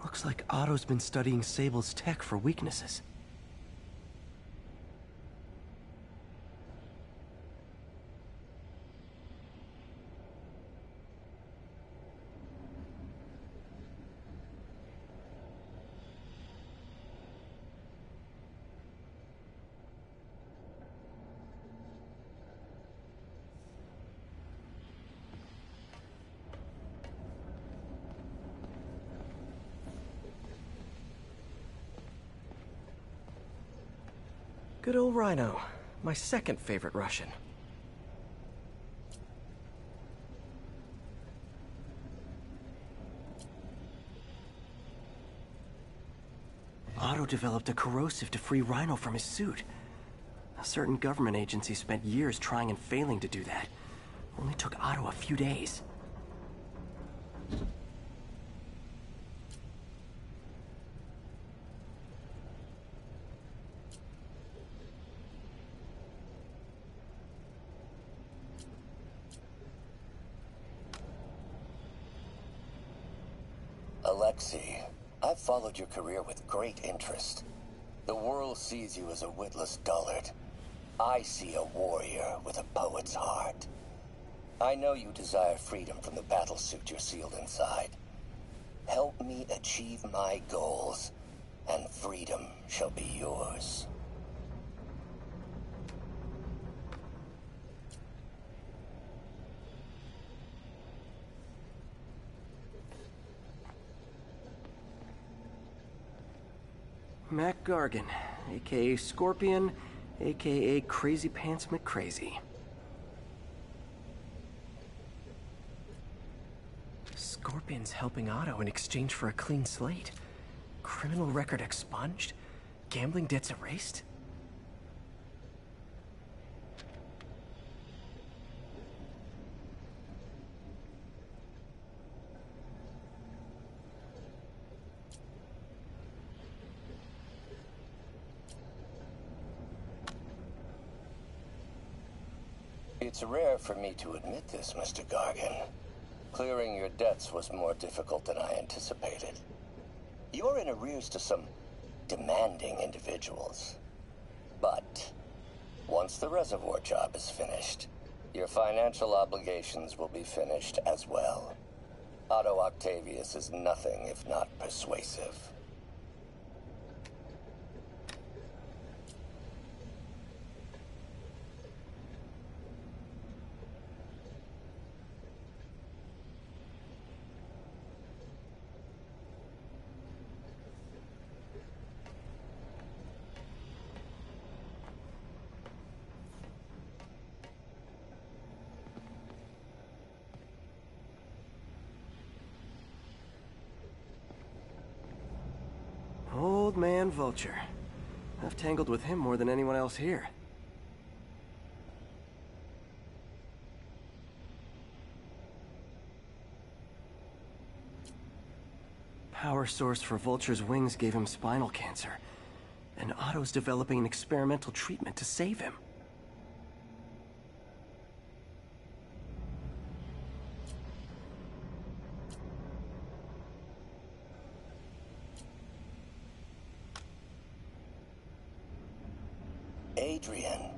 Looks like Otto's been studying Sable's tech for weaknesses. Good old Rhino, my second favorite Russian. Otto developed a corrosive to free Rhino from his suit. A certain government agency spent years trying and failing to do that. Only took Otto a few days. Alexei, I've followed your career with great interest. The world sees you as a witless dullard. I see a warrior with a poet's heart. I know you desire freedom from the battlesuit you're sealed inside. Help me achieve my goals, and freedom shall be yours. Mac Gargan, aka Scorpion, aka Crazy Pants McCrazy. Scorpion's helping Otto in exchange for a clean slate. Criminal record expunged? Gambling debts erased? It's rare for me to admit this, Mr. Gargan. Clearing your debts was more difficult than I anticipated. You're in arrears to some demanding individuals. But once the reservoir job is finished, your financial obligations will be finished as well. Otto Octavius is nothing if not persuasive. Old man Vulture. I've tangled with him more than anyone else here. Power source for Vulture's wings gave him spinal cancer, and Otto's developing an experimental treatment to save him. Adrian,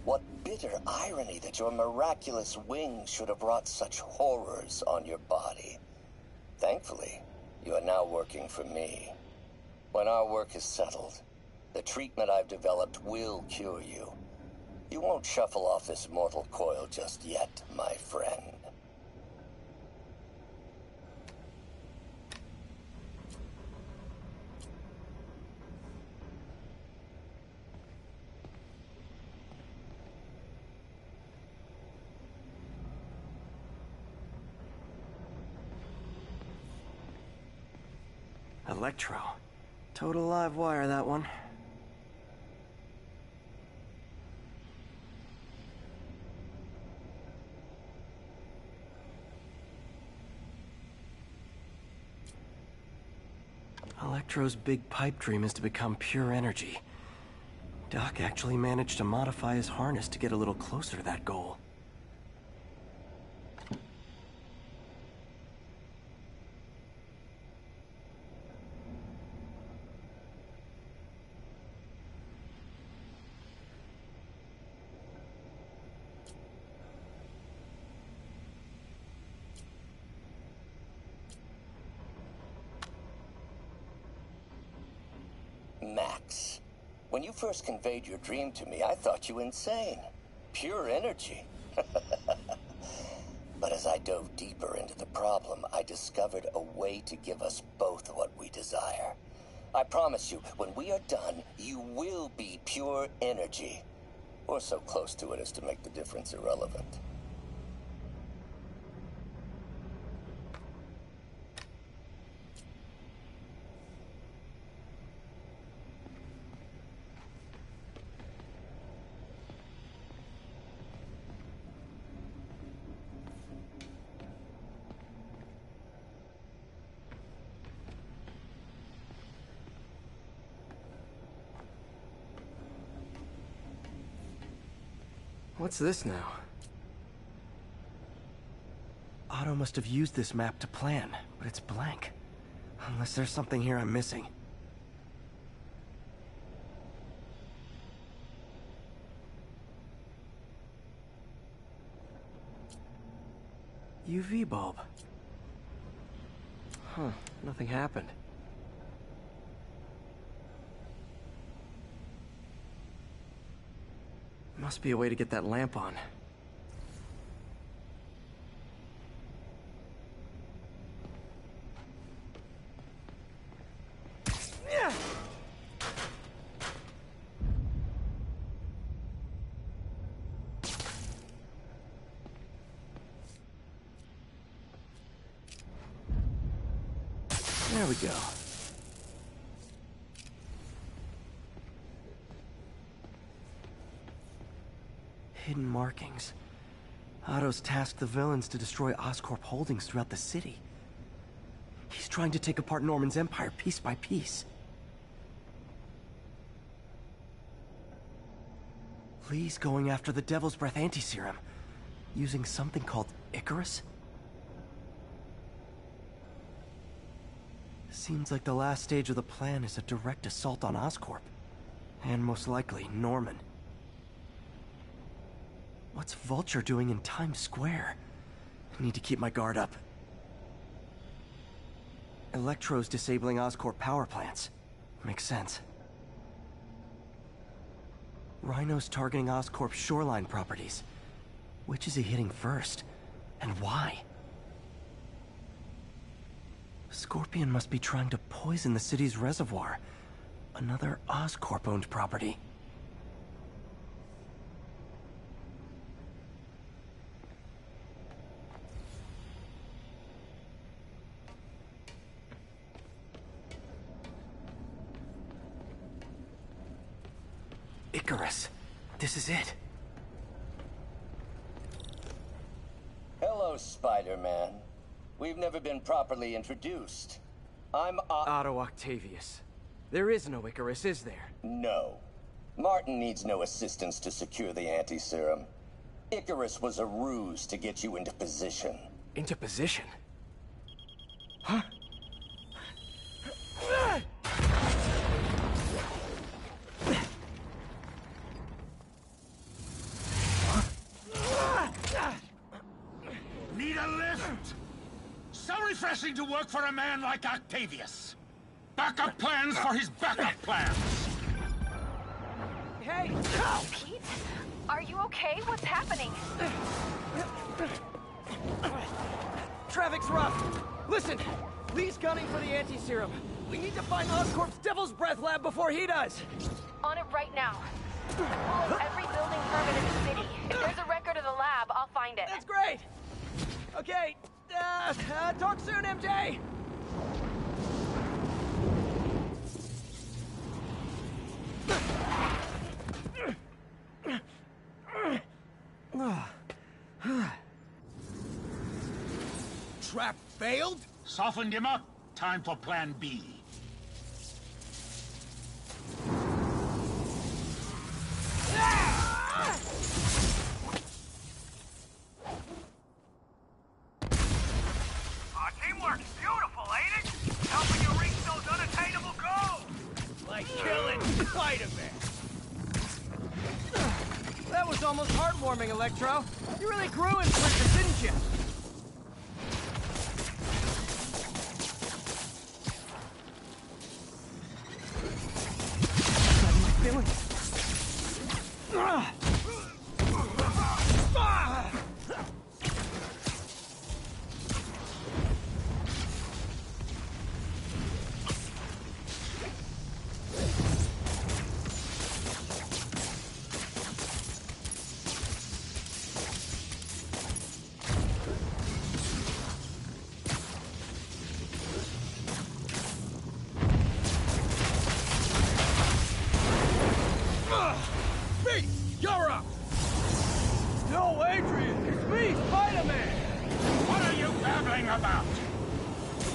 what bitter irony that your miraculous wings should have wrought such horrors on your body. Thankfully, you are now working for me. When our work is settled, the treatment I've developed will cure you. You won't shuffle off this mortal coil just yet, my friend. Electro. Total live wire, that one. Electro's big pipe dream is to become pure energy. Doc actually managed to modify his harness to get a little closer to that goal. Max, when you first conveyed your dream to me, I thought you insane. Pure energy. But as I dove deeper into the problem, I discovered a way to give us both what we desire. I promise you, when we are done, you will be pure energy. Or so close to it as to make the difference irrelevant. What's this now? Otto must have used this map to plan, but it's blank. Unless there's something here I'm missing. UV bulb. Huh, nothing happened. Must be a way to get that lamp on. There we go. Hidden markings. Otto's tasked the villains to destroy Oscorp holdings throughout the city. He's trying to take apart Norman's empire piece by piece. Lee's going after the Devil's Breath anti-serum. using something called Icarus? Seems like the last stage of the plan is a direct assault on Oscorp. And most likely, Norman. What's Vulture doing in Times Square? I need to keep my guard up. Electro's disabling Oscorp power plants. Makes sense. Rhino's targeting Oscorp's shoreline properties. Which is he hitting first? And why? Scorpion must be trying to poison the city's reservoir. Another Oscorp-owned property. Icarus. This is it. Hello, Spider-Man. We've never been properly introduced. I'm Otto Octavius. There is no Icarus, is there? No. Martin needs no assistance to secure the anti-serum. Icarus was a ruse to get you into position. Into position? Huh? Need a lift? So refreshing to work for a man like Octavius. Backup plans for his backup plans. Hey! Pete? Are you okay? What's happening? Traffic's rough. Listen, Lee's gunning for the anti-serum. We need to find Oscorp's Devil's Breath lab before he does. On it right now. Pull up every building permit in the city. If there's a record of the lab, I'll find it. That's great! Okay, talk soon, MJ! Trap failed? Softened him up. Time for plan B. Teamwork's beautiful, ain't it? Helping you reach those unattainable goals! Like killing Spider-Man. That was almost heartwarming, Electro. You really grew in prison, didn't you? Feeling. You're up! No, Adrian! It's me, Spider-Man! What are you babbling about?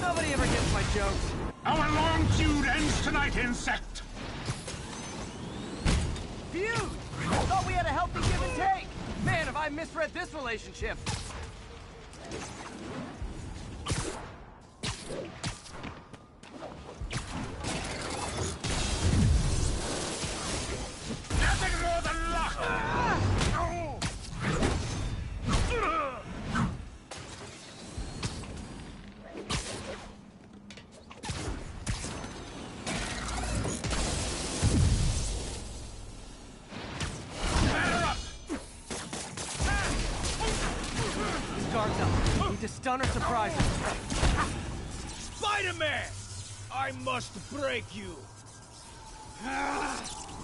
Nobody ever gets my jokes. Our long feud ends tonight, insect! Feud? I thought we had a healthy give and take! Man, have I misread this relationship! Nothing more than luck! Guards up. Need to stun or surprise him. Spider-Man! I must break you!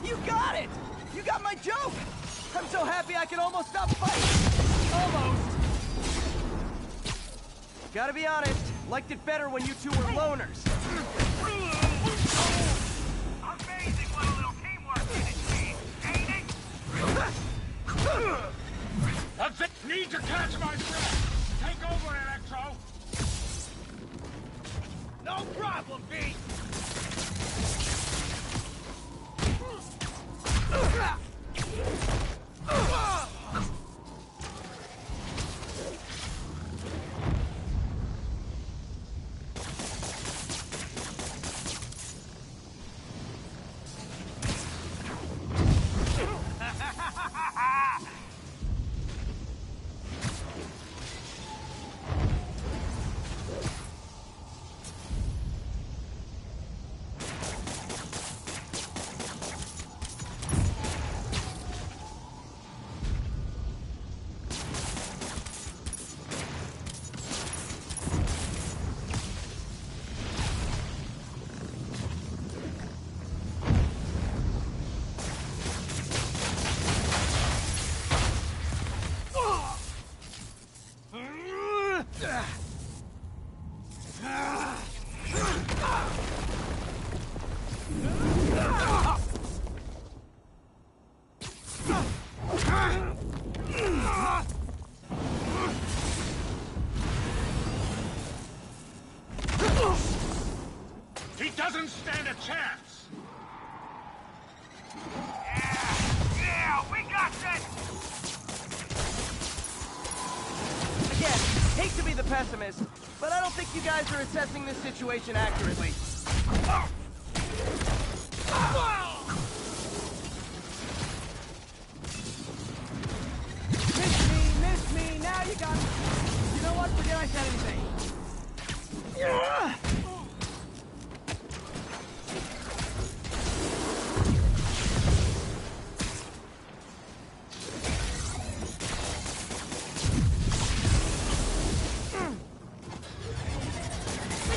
You got it! You got my joke! I'm so happy I can almost stop fighting! Almost! Gotta be honest, liked it better when you two were loners. Amazing what a little teamwork can achieve, ain't it? That's it! Need to catch my breath! Take over, Electro! No problem, B! doesn't stand a chance! Yeah, we got this! Again, hate to be the pessimist, but I don't think you guys are assessing this situation accurately. Miss me, now you got me. You know what, forget I said anything.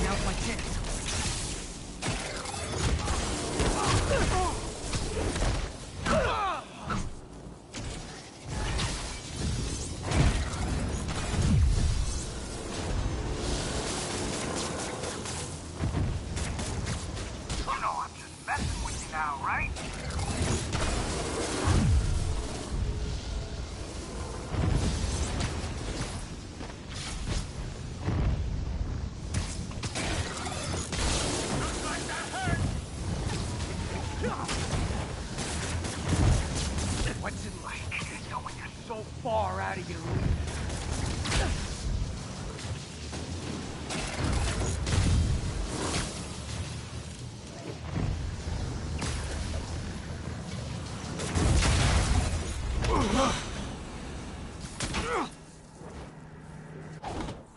Now's my chance. What's it like knowing you're so far out of your league?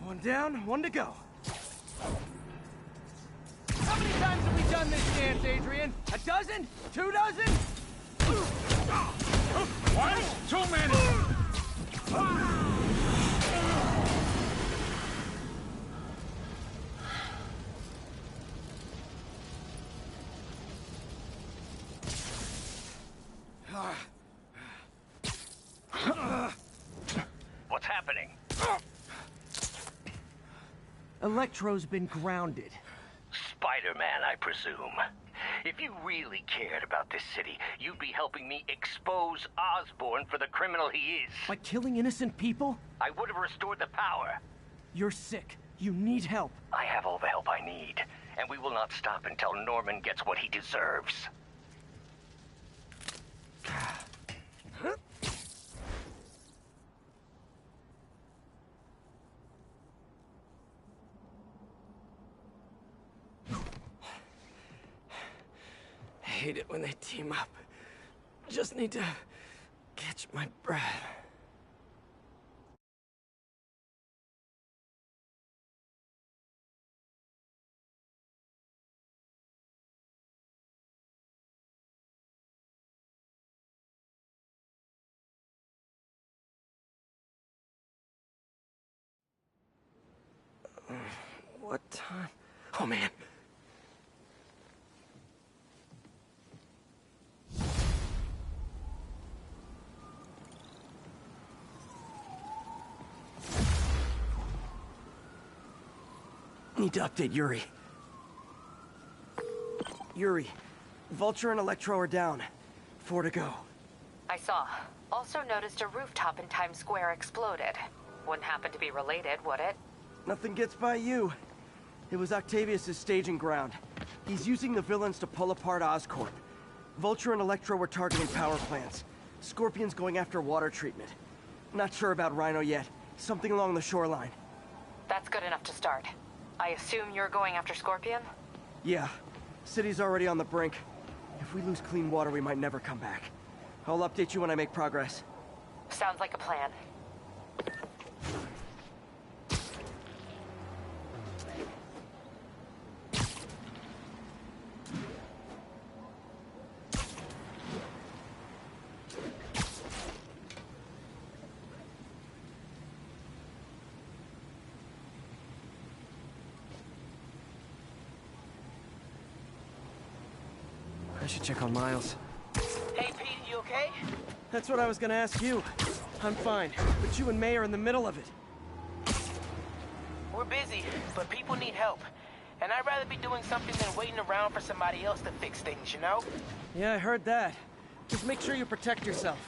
One down, one to go. How many times have we done this dance, Adrian? A dozen? 2 dozen? One, too many! What's happening? Electro's been grounded. Spider-Man, I presume. If you really cared about this city, you'd be helping me expose Osborn for the criminal he is. By killing innocent people? I would have restored the power. You're sick. You need help. I have all the help I need, and we will not stop until Norman gets what he deserves. I hate it when they team up. Just need to catch my breath. What time? Oh, man. Need to update Yuri. Yuri, Vulture and Electro are down. 4 to go. I saw. Also noticed a rooftop in Times Square exploded. Wouldn't happen to be related, would it? Nothing gets by you. It was Octavius' staging ground. He's using the villains to pull apart Oscorp. Vulture and Electro were targeting power plants. Scorpion's going after water treatment. Not sure about Rhino yet. Something along the shoreline. That's good enough to start. I assume you're going after Scorpion? Yeah. City's already on the brink. If we lose clean water, we might never come back. I'll update you when I make progress. Sounds like a plan. I should check on Miles. Hey, Pete, you okay? That's what I was gonna ask you. I'm fine, but you and May are in the middle of it. We're busy, but people need help. And I'd rather be doing something than waiting around for somebody else to fix things, you know? Yeah, I heard that. Just make sure you protect yourself.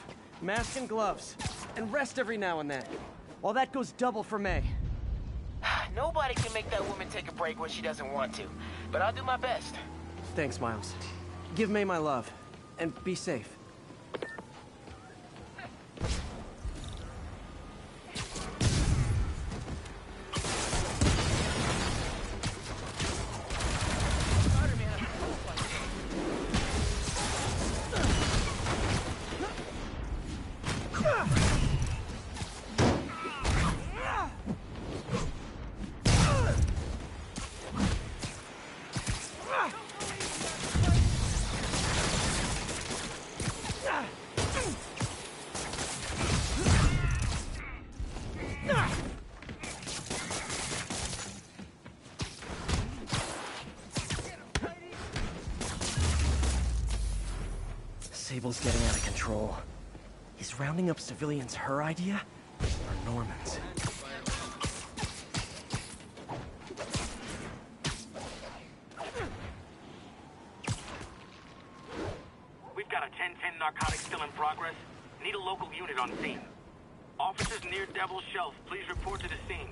Mask and gloves. And rest every now and then. While that goes double for May. Nobody can make that woman take a break when she doesn't want to. But I'll do my best. Thanks, Miles. Give May my love. And be safe. Sable's getting out of control. Is rounding up civilians her idea? Or Norman's? We've got a 10-10 narcotic still in progress. Need a local unit on scene. Officers near Devil's Shelf, please report to the scene.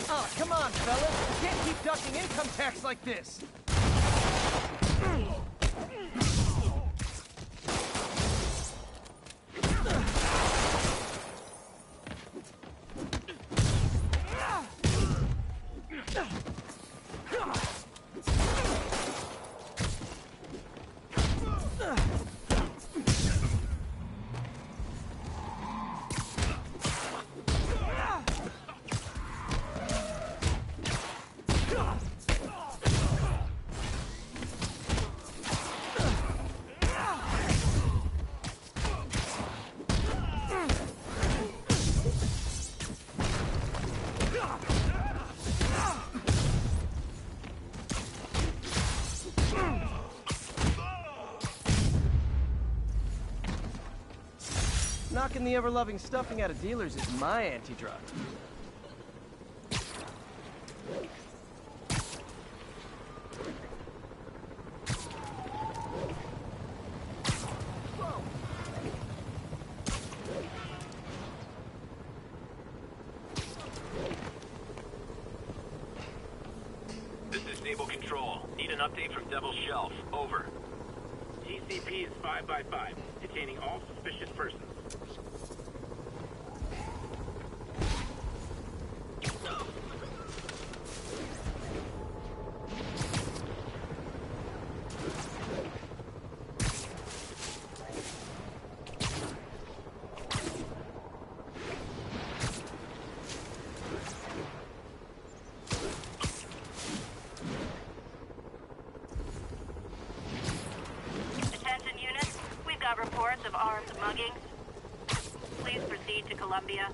Oh, come on, fellas. You can't keep ducking income tax like this. Knocking the ever-loving stuffing out of dealers is my anti-drug. This is Stable Control. Need an update from Devil's Shelf. Over. TCP is 5x5, detaining all suspicious persons. Attention units, we've got reports of armed muggings. Please proceed to Columbia.